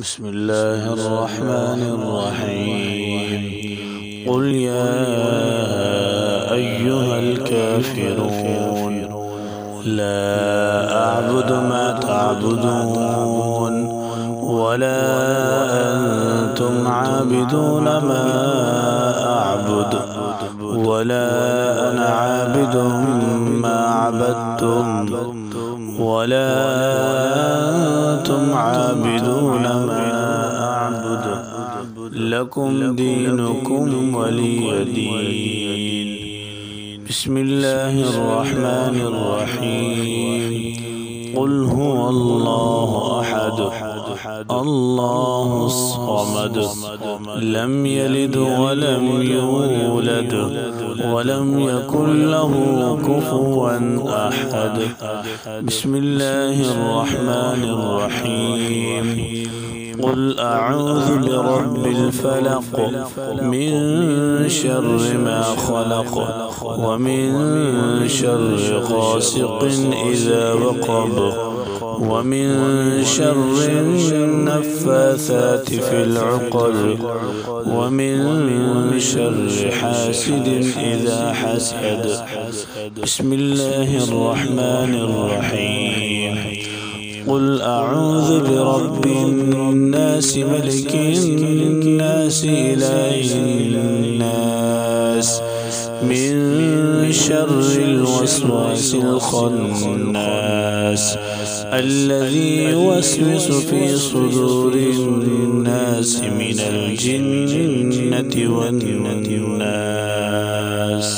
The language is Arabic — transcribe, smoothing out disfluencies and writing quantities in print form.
بسم الله الرحمن الرحيم. قل يا أيها الكافرون لا أعبد ما تعبدون ولا أنتم عابدون ما أعبد ولا أنا عابد ما عبدتم ولا أنتم عابدون ما أعبد لكم دينكم ولي دين. بسم الله الرحمن الرحيم. قل هو الله أحد الله الصمد لم يلد ولم يولد ولم يكن له كفوا أحد. بسم الله الرحمن الرحيم. قل أعوذ برب الفلق من شر ما خلق ومن شر غاسق إذا وقب ومن شر النفاثات في العقد ومن شر حاسد إذا حسد. بسم الله الرحمن الرحيم. قل أعوذ برب الناس ملك الناس إله الناس من شر الوسواس الخناس الذي يوسوس في صدور الناس من الجنة والناس.